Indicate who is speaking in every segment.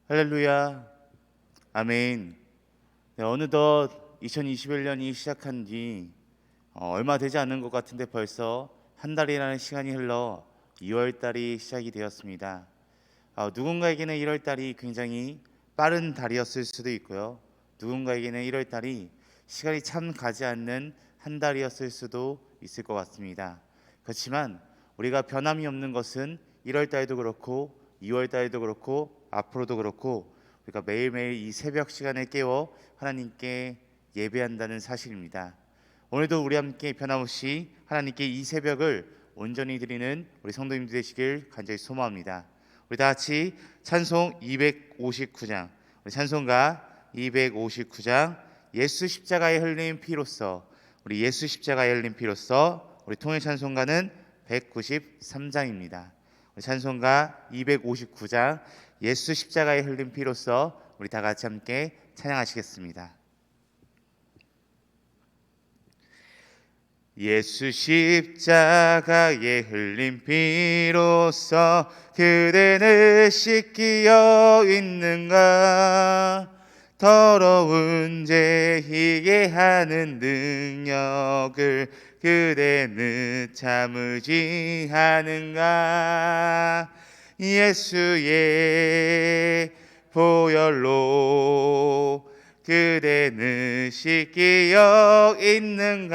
Speaker 1: 할렐루야. 아멘. 네, 어느덧 2021년이 시작한 지 얼마 되지 않은 것 같은데 벌써 한 달이라는 시간이 흘러 2월 달이 시작이 되었습니다. 누군가에게는 1월 달이 굉장히 빠른 달이었을 수도 있고요. 누군가에게는 1월 달이 시간이 참 가지 않는 한 달이었을 수도 있을 것 같습니다. 그렇지만 우리가 변함이 없는 것은 1월 달도 그렇고 2월 달도 그렇고 앞으로도 그렇고 우리가 매일매일 이 새벽 시간에 깨워 하나님께 예배한다는 사실입니다. 오늘도 우리 함께 변함없이 하나님께 이 새벽을 온전히 드리는 우리 성도님들 되시길 간절히 소망합니다. 우리 다 같이 찬송 259장, 우리 찬송가 259장 예수 십자가에 흘린 피로써, 우리 예수 십자가에 흘린 피로써, 우리 통일 찬송가는 193장입니다. 우리 찬송가 259장 예수 십자가에 흘린 피로써 우리 다 같이 함께 찬양하시겠습니다. 예수 십자가에 흘린 피로써 그대는 씻기어 있는가? 더러운 죄 희게 하는 능력을 그대는 참으지 않은가? 예수의 보혈로 그대는 씻기어 있는가?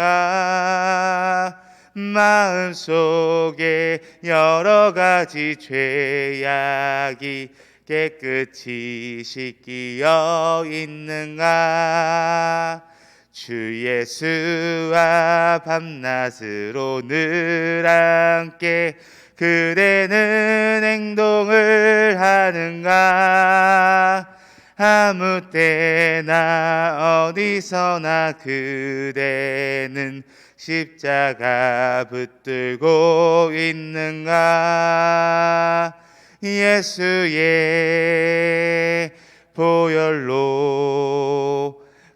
Speaker 1: 마음속에 여러 가지 죄악이 깨끗이 씻기어 있는가? 주 예수와 밤낮으로 늘 함께 그대는 행동을 하는가? 아무 때나 어디서나 그대는 십자가 붙들고 있는가? 예수의 보혈로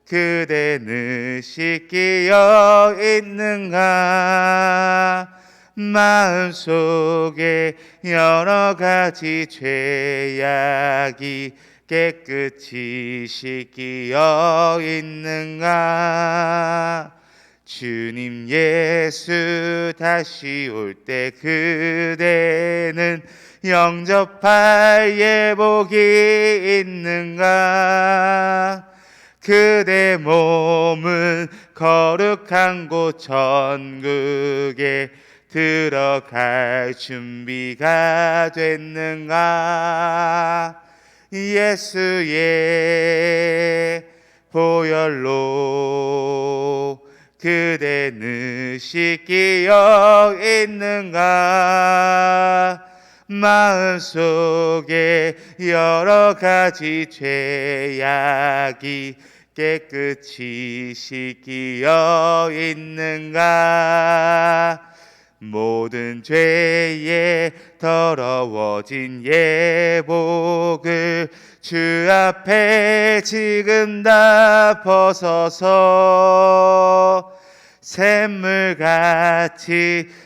Speaker 1: 그대는 씻기어 있는가? 마음속에 여러 가지 죄악이 깨끗이 씻기어 있는가? 주님 예수 다시 올 때 그대는 영접할 예복이 있는가? 그대 몸은 거룩한 곳 천국에 들어갈 준비가 됐는가? 예수의 보혈로 그대는 씻기어 있는가? 마음속에 여러 가지 죄악이 깨끗이 씻기어 있는가? 모든 죄에 더러워진 예복을 주 앞에 지금 다 벗어서 샘물같이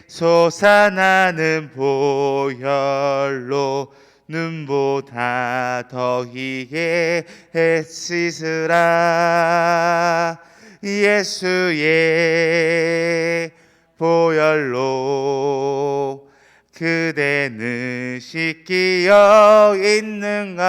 Speaker 1: 솟아나는 보혈로 눈보다 더 희게 씻으라. 예수의 보혈로 그대는 씻기어 있는가?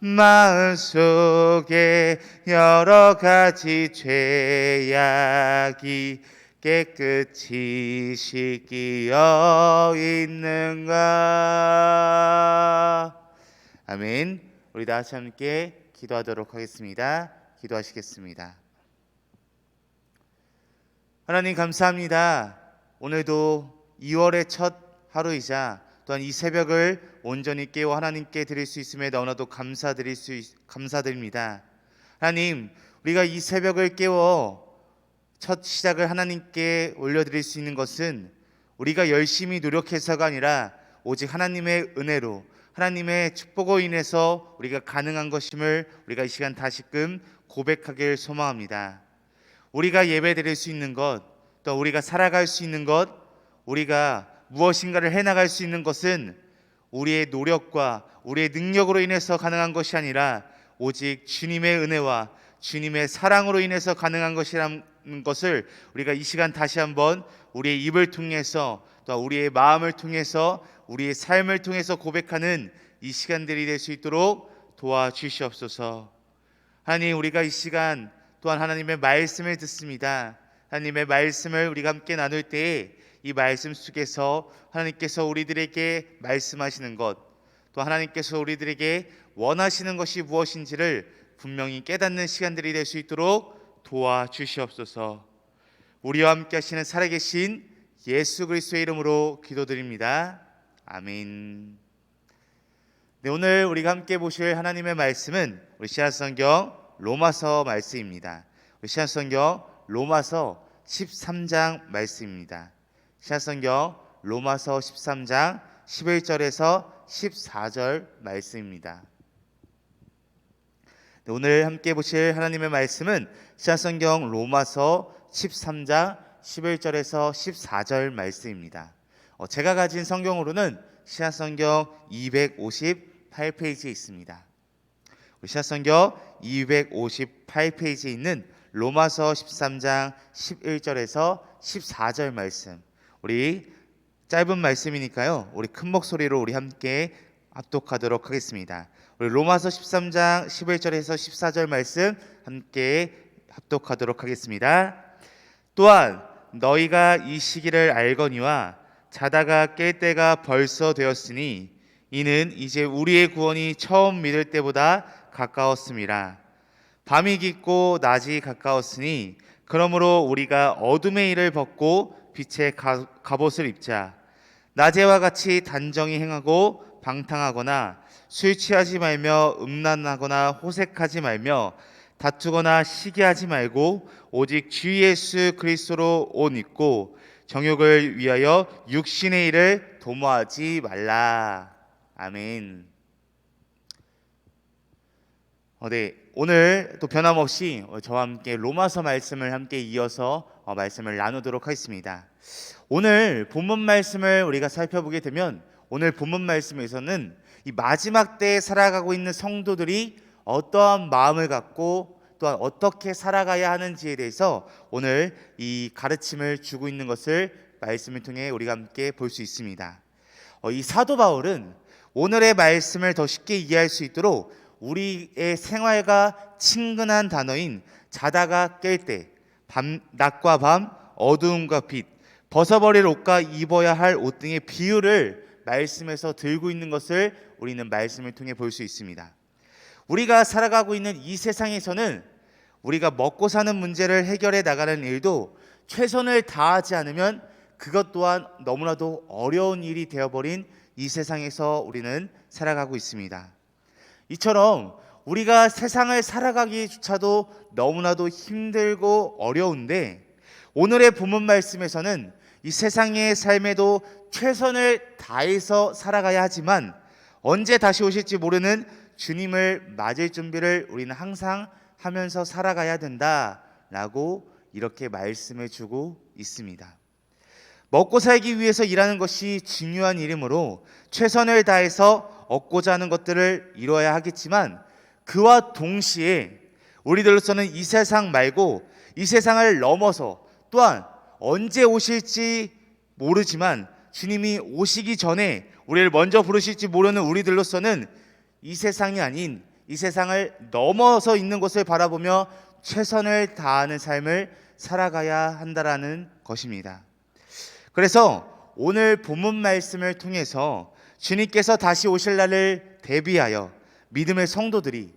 Speaker 1: 마음속에 여러 가지 죄악이 깨끗이 씻기어 있는가? 아멘. 우리 다 같이 함께 기도하도록 하겠습니다. 기도하시겠습니다. 하나님 감사합니다. 오늘도 2월의 첫 하루이자 또한 이 새벽을 온전히 깨워 하나님께 드릴 수 있음에 너무나도 감사드립니다. 하나님, 우리가 이 새벽을 깨워 첫 시작을 하나님께 올려드릴 수 있는 것은 우리가 열심히 노력해서가 아니라 오직 하나님의 은혜로, 하나님의 축복으로 인해서 우리가 가능한 것임을 우리가 이 시간 다시금 고백하길 소망합니다. 우리가 예배드릴 수 있는 것, 또 우리가 살아갈 수 있는 것, 우리가 무엇인가를 해나갈 수 있는 것은 우리의 노력과 우리의 능력으로 인해서 가능한 것이 아니라 오직 주님의 은혜와 주님의 사랑으로 인해서 가능한 것이라는 것을 우리가 이 시간 다시 한번 우리의 입을 통해서 또 우리의 마음을 통해서 우리의 삶을 통해서 고백하는 이 시간들이 될 수 있도록 도와주시옵소서. 하나님, 우리가 이 시간 또한 하나님의 말씀을 듣습니다. 하나님의 말씀을 우리가 함께 나눌 때에 이 말씀 속에서 하나님께서 우리들에게 말씀하시는 것, 또 하나님께서 우리들에게 원하시는 것이 무엇인지를 분명히 깨닫는 시간들이 될 수 있도록 도와주시옵소서. 우리와 함께 하시는 살아계신 예수 그리스도의 이름으로 기도드립니다. 아멘. 네, 오늘 우리가 함께 보실 하나님의 말씀은 우리 씨앗성경 로마서 말씀입니다. 우리 씨앗성경 로마서 13장 말씀입니다. 씨앗성경 로마서 13장 11절에서 14절 말씀입니다. 네, 오늘 함께 보실 하나님의 말씀은 씨앗성경 로마서 13장 11절에서 14절 말씀입니다. 제가 가진 성경으로는 씨앗성경 258페이지에 있습니다. 씨앗성경 258페이지에 있는 로마서 13장 11절에서 14절 말씀, 우리 짧은 말씀이니까요, 우리 큰 목소리로 우리 함께 합독하도록 하겠습니다. 우리 로마서 13장 11절에서 14절 말씀 함께 합독하도록 하겠습니다. 또한 너희가 이 시기를 알거니와 자다가 깰 때가 벌써 되었으니 이는 이제 우리의 구원이 처음 믿을 때보다 가까웠음이라. 밤이 깊고 낮이 가까웠으니 그러므로 우리가 어둠의 일을 벗고 빛의 갑옷을 입자. 낮에와 같이 단정히 행하고 방탕하거나 술 취하지 말며 음란하거나 호색하지 말며 다투거나 시기하지 말고 오직 주 예수 그리스도로 옷 입고 정욕을 위하여 육신의 일을 도모하지 말라. 아멘. 네, 오늘 또 변함없이 저와 함께 로마서 말씀을 함께 이어서 말씀을 나누도록 하겠습니다. 오늘 본문 말씀을 우리가 살펴보게 되면 오늘 본문 말씀에서는 이 마지막 때에 살아가고 있는 성도들이 어떠한 마음을 갖고 또한 어떻게 살아가야 하는지에 대해서 오늘 이 가르침을 주고 있는 것을 말씀을 통해 우리가 함께 볼 수 있습니다. 이 사도 바울은 오늘의 말씀을 더 쉽게 이해할 수 있도록 우리의 생활과 친근한 단어인 자다가 깰 때, 낮과 밤, 어두움과 빛, 벗어버릴 옷과 입어야 할 옷 등의 비유를 말씀에서 들고 있는 것을 우리는 말씀을 통해 볼 수 있습니다. 우리가 살아가고 있는 이 세상에서는 우리가 먹고 사는 문제를 해결해 나가는 일도 최선을 다하지 않으면 그것 또한 너무나도 어려운 일이 되어버린 이 세상에서 우리는 살아가고 있습니다. 이처럼 우리가 세상을 살아가기조차도 너무나도 힘들고 어려운데 오늘의 본문 말씀에서는 이 세상의 삶에도 최선을 다해서 살아가야 하지만 언제 다시 오실지 모르는 주님을 맞을 준비를 우리는 항상 하면서 살아가야 된다라고 이렇게 말씀을 주고 있습니다. 먹고 살기 위해서 일하는 것이 중요한 일이므로 최선을 다해서 얻고자 하는 것들을 이루어야 하겠지만 그와 동시에 우리들로서는 이 세상 말고 이 세상을 넘어서 또한 언제 오실지 모르지만 주님이 오시기 전에 우리를 먼저 부르실지 모르는 우리들로서는 이 세상이 아닌 이 세상을 넘어서 있는 것을 바라보며 최선을 다하는 삶을 살아가야 한다라는 것입니다. 그래서 오늘 본문 말씀을 통해서 주님께서 다시 오실 날을 대비하여 믿음의 성도들이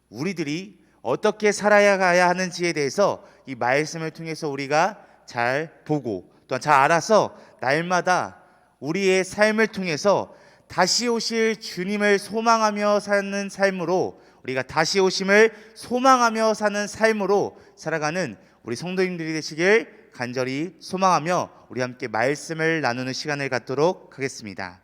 Speaker 1: 우리들이 어떻게 살아가야 하는지에 대해서 이 말씀을 통해서 우리가 잘 보고 또한 잘 알아서 날마다 우리의 삶을 통해서 다시 오실 주님을 소망하며 사는 삶으로 우리가 다시 오심을 소망하며 사는 삶으로 살아가는 우리 성도님들이 되시길 간절히 소망하며 우리 함께 말씀을 나누는 시간을 갖도록 하겠습니다.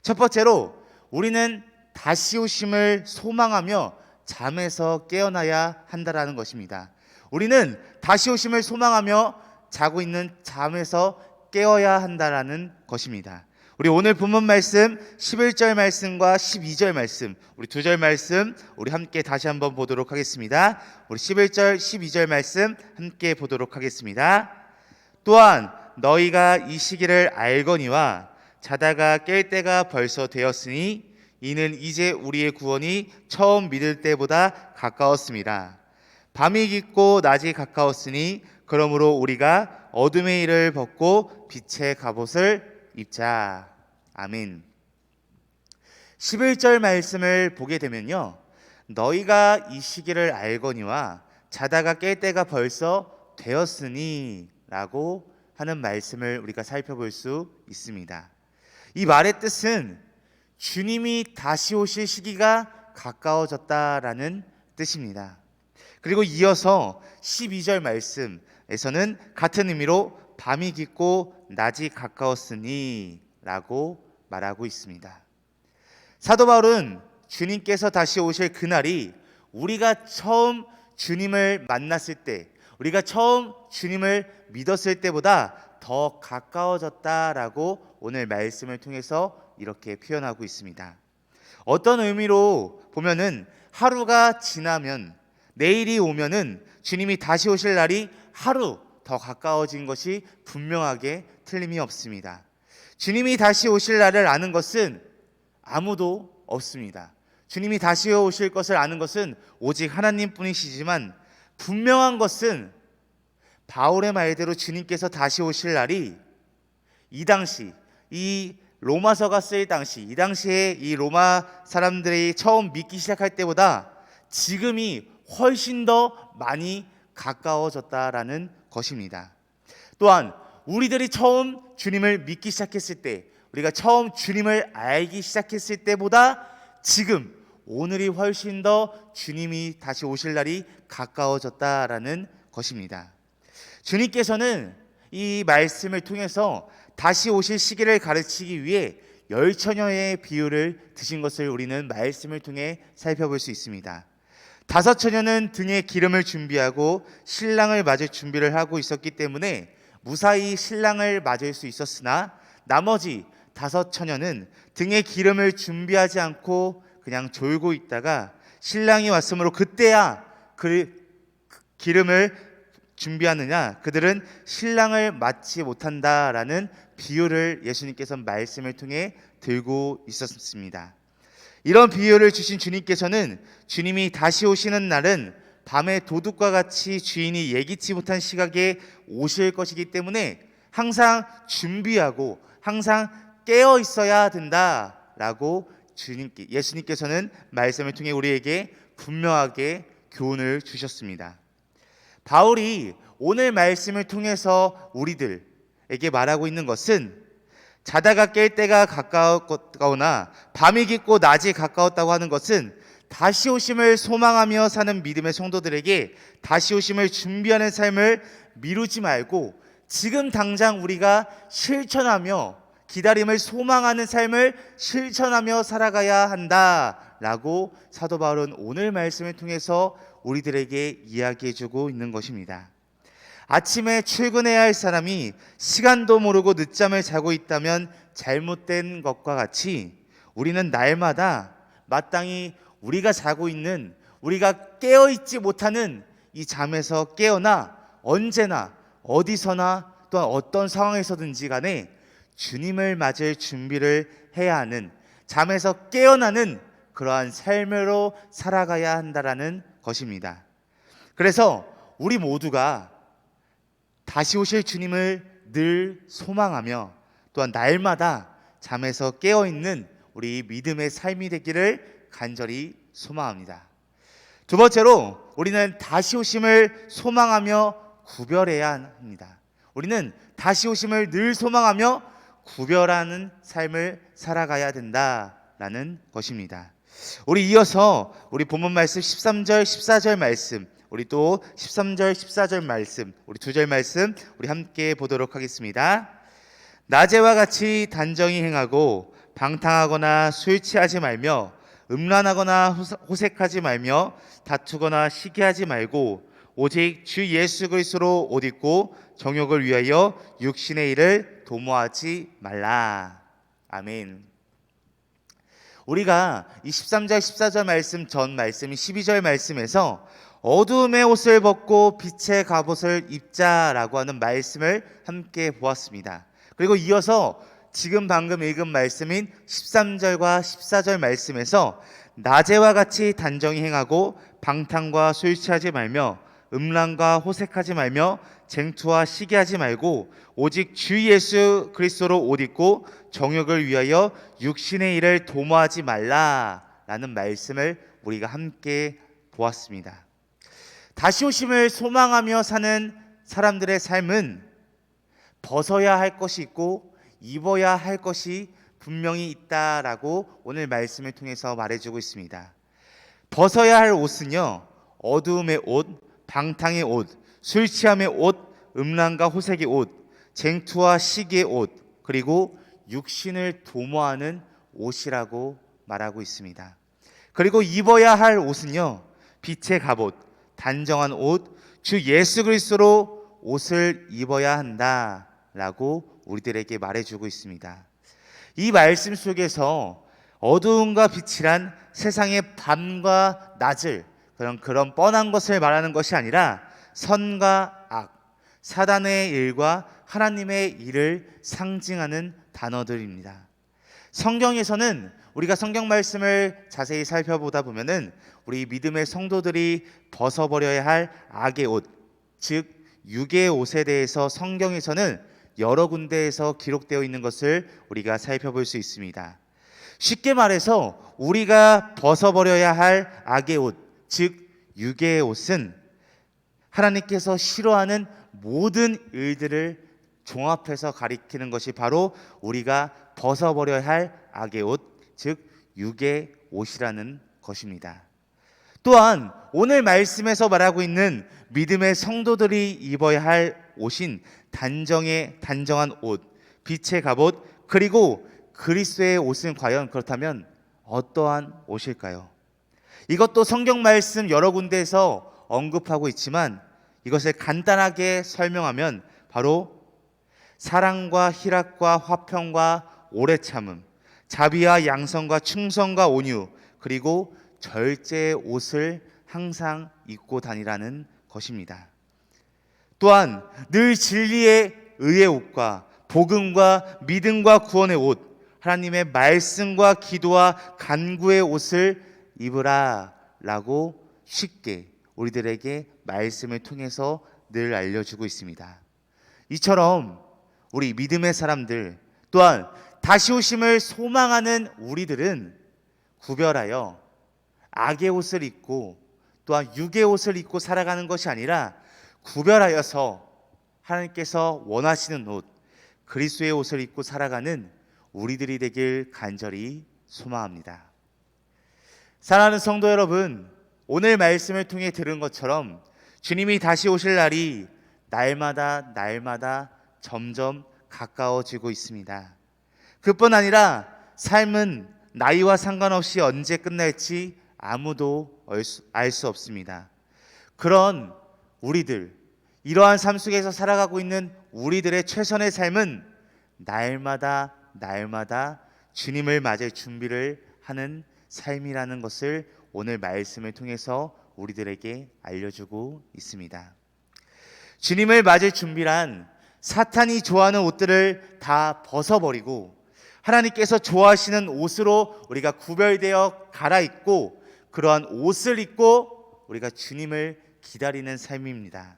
Speaker 1: 첫 번째로 우리는 다시 오심을 소망하며 잠에서 깨어나야 한다라는 것입니다. 우리는 다시 오심을 소망하며 자고 있는 잠에서 깨어야 한다라는 것입니다. 우리 오늘 본문 말씀 11절 말씀과 12절 말씀, 우리 두 절 말씀 우리 함께 다시 한번 보도록 하겠습니다. 우리 11절 12절 말씀 함께 보도록 하겠습니다. 또한 너희가 이 시기를 알거니와 자다가 깰 때가 벌써 되었으니 이는 이제 우리의 구원이 처음 믿을 때보다 가까웠습니다. 밤이 깊고 낮이 가까웠으니 그러므로 우리가 어둠의 일을 벗고 빛의 갑옷을 입자. 아멘. 11절 말씀을 보게 되면요, 너희가 이 시기를 알거니와 자다가 깰 때가 벌써 되었으니 라고 하는 말씀을 우리가 살펴볼 수 있습니다. 이 말의 뜻은 주님이 다시 오실 시기가 가까워졌다라는 뜻입니다. 그리고 이어서 12절 말씀에서는 같은 의미로 밤이 깊고 낮이 가까웠으니 라고 말하고 있습니다. 사도 바울은 주님께서 다시 오실 그날이 우리가 처음 주님을 만났을 때, 우리가 처음 주님을 믿었을 때보다 더 가까워졌다라고 오늘 말씀을 통해서 이렇게 표현하고 있습니다. 어떤 의미로 보면은 하루가 지나면, 내일이 오면은 주님이 다시 오실 날이 하루 더 가까워진 것이 분명하게 틀림이 없습니다. 주님이 다시 오실 날을 아는 것은 아무도 없습니다. 주님이 다시 오실 것을 아는 것은 오직 하나님뿐이시지만, 분명한 것은 바울의 말대로 주님께서 다시 오실 날이 이 당시, 이 로마서가 쓰일 당시, 이 당시에 이 로마 사람들이 처음 믿기 시작할 때보다 지금이 훨씬 더 많이 가까워졌다라는 것입니다. 또한 우리들이 처음 주님을 믿기 시작했을 때, 우리가 처음 주님을 알기 시작했을 때보다 지금 오늘이 훨씬 더 주님이 다시 오실 날이 가까워졌다라는 것입니다. 주님께서는 이 말씀을 통해서 다시 오실 시기를 가르치기 위해 열처녀의 비유를 드신 것을 우리는 말씀을 통해 살펴볼 수 있습니다. 5처녀는 등에 기름을 준비하고 신랑을 맞을 준비를 하고 있었기 때문에 무사히 신랑을 맞을 수 있었으나, 나머지 5처녀는 등에 기름을 준비하지 않고 그냥 졸고 있다가 신랑이 왔으므로 그때야 그 기름을 준비하느냐, 그들은 신랑을 맞지 못한다라는 비유를 예수님께서 말씀을 통해 들고 있었습니다. 이런 비유를 주신 주님께서는 주님이 다시 오시는 날은 밤에 도둑과 같이 주인이 예기치 못한 시각에 오실 것이기 때문에 항상 준비하고 항상 깨어 있어야 된다라고 예수님께서는 말씀을 통해 우리에게 분명하게 교훈을 주셨습니다. 바울이 오늘 말씀을 통해서 우리들에게 말하고 있는 것은 자다가 깰 때가 가까웠거나 밤이 깊고 낮이 가까웠다고 하는 것은 다시 오심을 소망하며 사는 믿음의 성도들에게 다시 오심을 준비하는 삶을 미루지 말고 지금 당장 우리가 실천하며 기다림을 소망하는 삶을 실천하며 살아가야 한다라고 사도 바울은 오늘 말씀을 통해서 우리들에게 이야기해주고 있는 것입니다. 아침에 출근해야 할 사람이 시간도 모르고 늦잠을 자고 있다면 잘못된 것과 같이 우리는 날마다 마땅히 우리가 자고 있는, 우리가 깨어있지 못하는 이 잠에서 깨어나 언제나 어디서나 또한 어떤 상황에서든지 간에 주님을 맞을 준비를 해야 하는, 잠에서 깨어나는 그러한 삶으로 살아가야 한다라는 것입니다. 그래서 우리 모두가 다시 오실 주님을 늘 소망하며 또한 날마다 잠에서 깨어있는 우리 믿음의 삶이 되기를 간절히 소망합니다. 두 번째로 우리는 다시 오심을 소망하며 구별해야 합니다. 우리는 다시 오심을 늘 소망하며 구별하는 삶을 살아가야 된다라는 것입니다. 우리 이어서 우리 본문 말씀 13절 14절 말씀, 우리 또 13절 14절 말씀, 우리 두 절 말씀 우리 함께 보도록 하겠습니다. 낮에와 같이 단정히 행하고 방탕하거나 술 취하지 말며 음란하거나 호색하지 말며 다투거나 시기하지 말고 오직 주 예수 그리스도로 옷 입고 정욕을 위하여 육신의 일을 도모하지 말라. 아멘. 우리가 이 13절 14절 말씀 전 말씀 12절 말씀에서 어두움의 옷을 벗고 빛의 갑옷을 입자라고 하는 말씀을 함께 보았습니다. 그리고 이어서 지금 방금 읽은 말씀인 13절과 14절 말씀에서 낮에와 같이 단정히 행하고 방탕과 술 취하지 말며 음란과 호색하지 말며 쟁투와 시기하지 말고 오직 주 예수 그리스도로 옷 입고 정욕을 위하여 육신의 일을 도모하지 말라라는 말씀을 우리가 함께 보았습니다. 다시 오심을 소망하며 사는 사람들의 삶은 벗어야 할 것이 있고 입어야 할 것이 분명히 있다라고 오늘 말씀을 통해서 말해주고 있습니다. 벗어야 할 옷은요, 어두움의 옷, 방탕의 옷, 술 취함의 옷, 음란과 호색의 옷, 쟁투와 시기의 옷, 그리고 육신을 도모하는 옷이라고 말하고 있습니다. 그리고 입어야 할 옷은요, 빛의 갑옷, 단정한 옷, 주 예수 그리스도로 옷을 입어야 한다라고 우리들에게 말해주고 있습니다. 이 말씀 속에서 어두움과 빛이란 세상의 밤과 낮을 그런 뻔한 것을 말하는 것이 아니라 선과 악, 사단의 일과 하나님의 일을 상징하는 단어들입니다. 성경에서는 우리가 성경 말씀을 자세히 살펴보다 보면은 우리 믿음의 성도들이 벗어버려야 할 악의 옷, 즉 육의 옷에 대해서 성경에서는 여러 군데에서 기록되어 있는 것을 우리가 살펴볼 수 있습니다. 쉽게 말해서 우리가 벗어버려야 할 악의 옷, 즉 육의 옷은 하나님께서 싫어하는 모든 일들을 종합해서 가리키는 것이 바로 우리가 벗어버려야 할 악의 옷, 즉 육의 옷이라는 것입니다. 또한 오늘 말씀에서 말하고 있는 믿음의 성도들이 입어야 할 옷인 단정한 옷, 빛의 갑옷, 그리고 그리스도의 옷은 과연 그렇다면 어떠한 옷일까요? 이것도 성경 말씀 여러 군데에서 언급하고 있지만 이것을 간단하게 설명하면 바로 사랑과 희락과 화평과 오래 참음, 자비와 양선과 충성과 온유, 그리고 절제의 옷을 항상 입고 다니라는 것입니다. 또한 늘 진리의 의의 옷과 복음과 믿음과 구원의 옷, 하나님의 말씀과 기도와 간구의 옷을 입으라 라고 쉽게 우리들에게 말씀을 통해서 늘 알려주고 있습니다. 이처럼 우리 믿음의 사람들 또한 다시 오심을 소망하는 우리들은 구별하여 악의 옷을 입고 또한 육의 옷을 입고 살아가는 것이 아니라 구별하여서 하나님께서 원하시는 옷, 그리스도의 옷을 입고 살아가는 우리들이 되길 간절히 소망합니다. 사랑하는 성도 여러분, 오늘 말씀을 통해 들은 것처럼 주님이 다시 오실 날이 날마다 점점 가까워지고 있습니다. 그뿐 아니라 삶은 나이와 상관없이 언제 끝날지 아무도 알 수 없습니다. 그런 우리들, 이러한 삶 속에서 살아가고 있는 우리들의 최선의 삶은 날마다 주님을 맞을 준비를 하는 삶이라는 것을 오늘 말씀을 통해서 우리들에게 알려주고 있습니다. 주님을 맞을 준비란 사탄이 좋아하는 옷들을 다 벗어버리고 하나님께서 좋아하시는 옷으로 우리가 구별되어 갈아입고 그러한 옷을 입고 우리가 주님을 기다리는 삶입니다.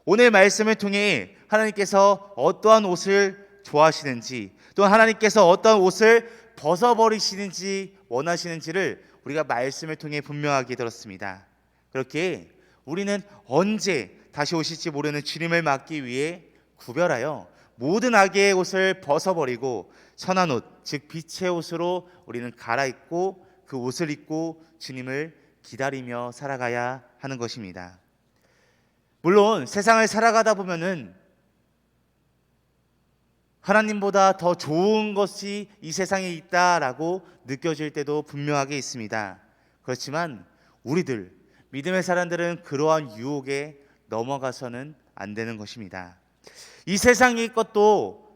Speaker 1: 오늘 말씀을 통해 하나님께서 어떠한 옷을 좋아하시는지 또 하나님께서 어떠한 옷을 벗어버리시는지 원하시는지를 우리가 말씀을 통해 분명하게 들었습니다. 그렇게 우리는 언제 다시 오실지 모르는 주님을 맞기 위해 구별하여 모든 악의 옷을 벗어버리고 선한 옷, 즉 빛의 옷으로 우리는 갈아입고 그 옷을 입고 주님을 기다리며 살아가야 하는 것입니다. 물론 세상을 살아가다 보면은 하나님보다 더 좋은 것이 이 세상에 있다라고 느껴질 때도 분명하게 있습니다. 그렇지만 우리들 믿음의 사람들은 그러한 유혹에 넘어가서는 안 되는 것입니다. 이 세상의 것도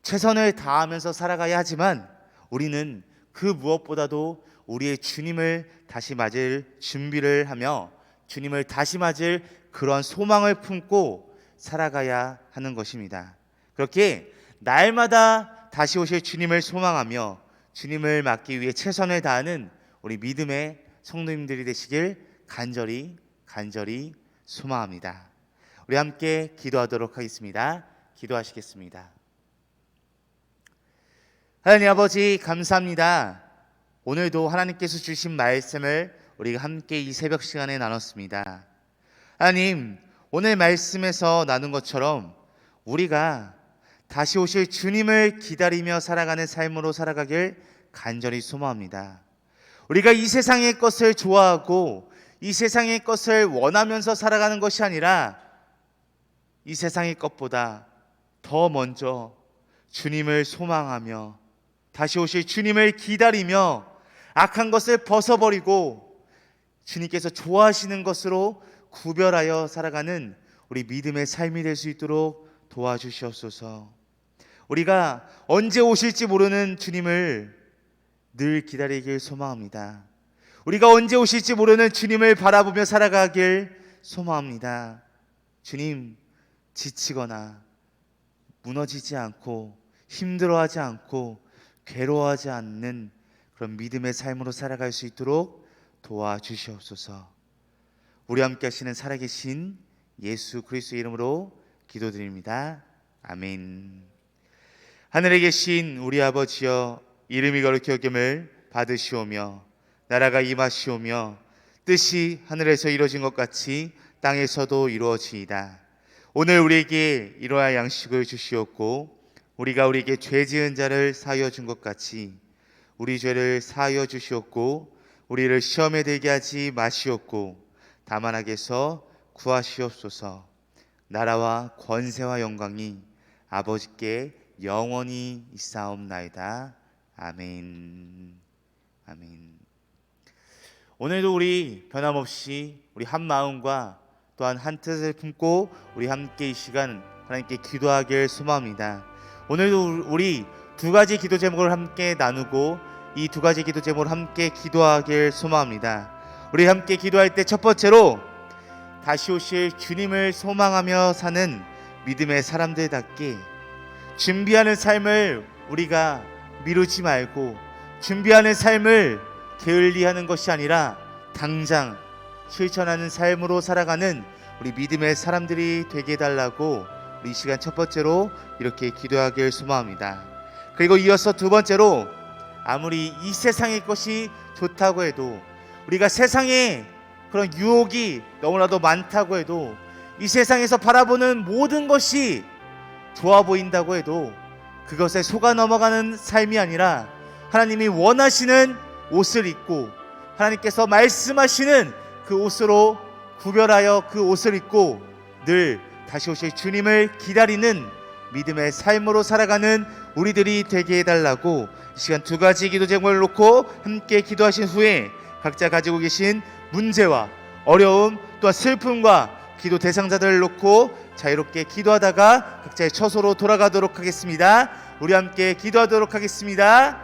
Speaker 1: 최선을 다하면서 살아가야 하지만 우리는 그 무엇보다도 우리의 주님을 다시 맞을 준비를 하며 주님을 다시 맞을 그러한 소망을 품고 살아가야 하는 것입니다. 그렇게 날마다 다시 오실 주님을 소망하며 주님을 맞기 위해 최선을 다하는 우리 믿음의 성도님들이 되시길 간절히 소망합니다. 우리 함께 기도하도록 하겠습니다. 기도하시겠습니다. 하나님 아버지, 감사합니다. 오늘도 하나님께서 주신 말씀을 우리가 함께 이 새벽 시간에 나눴습니다. 하나님, 오늘 말씀에서 나눈 것처럼 우리가 다시 오실 주님을 기다리며 살아가는 삶으로 살아가길 간절히 소망합니다. 우리가 이 세상의 것을 좋아하고 이 세상의 것을 원하면서 살아가는 것이 아니라 이 세상의 것보다 더 먼저 주님을 소망하며 다시 오실 주님을 기다리며 악한 것을 벗어버리고 주님께서 좋아하시는 것으로 구별하여 살아가는 우리 믿음의 삶이 될 수 있도록 도와주시옵소서. 우리가 언제 오실지 모르는 주님을 늘 기다리길 소망합니다. 우리가 언제 오실지 모르는 주님을 바라보며 살아가길 소망합니다. 주님, 지치거나 무너지지 않고 힘들어하지 않고 괴로워하지 않는 그런 믿음의 삶으로 살아갈 수 있도록 도와주시옵소서. 우리 함께 하시는 살아계신 예수 그리스도의 이름으로 기도드립니다. 아멘. 하늘에 계신 우리 아버지여, 이름이 거룩히 여김을 받으시오며 나라가 임하시오며 뜻이 하늘에서 이루어진 것 같이 땅에서도 이루어지이다. 오늘 우리에게 이러한 양식을 주시옵고 우리가 우리에게 죄 지은 자를 사하여 준 것 같이 우리 죄를 사하여 주시옵고 우리를 시험에 들게 하지 마시옵고 다만 악에서 구하시옵소서. 나라와 권세와 영광이 아버지께 영원히 있사옵나이다. 아멘. 아멘. 오늘도 우리 변함없이 우리 한 마음과 또한 한 뜻을 품고 우리 함께 이 시간 하나님께 기도하길 소망합니다. 오늘도 우리 두 가지 기도 제목을 함께 나누고 이 두 가지 기도 제목을 함께 기도하길 소망합니다. 우리 함께 기도할 때 첫 번째로 다시 오실 주님을 소망하며 사는 믿음의 사람들답게 준비하는 삶을 우리가 미루지 말고 준비하는 삶을 게을리하는 것이 아니라 당장 실천하는 삶으로 살아가는 우리 믿음의 사람들이 되게 해달라고 우리 이 시간 첫 번째로 이렇게 기도하길 소망합니다. 그리고 이어서 두 번째로 아무리 이 세상의 것이 좋다고 해도 우리가 세상에 그런 유혹이 너무나도 많다고 해도 이 세상에서 바라보는 모든 것이 좋아 보인다고 해도 그것에 속아 넘어가는 삶이 아니라 하나님이 원하시는 옷을 입고 하나님께서 말씀하시는 그 옷으로 구별하여 그 옷을 입고 늘 다시 오실 주님을 기다리는 믿음의 삶으로 살아가는 우리들이 되게 해달라고 이 시간 두 가지 기도 제목을 놓고 함께 기도하신 후에 각자 가지고 계신 문제와 어려움 또한 슬픔과 기도 대상자들을 놓고 자유롭게 기도하다가 각자의 처소로 돌아가도록 하겠습니다. 우리 함께 기도하도록 하겠습니다.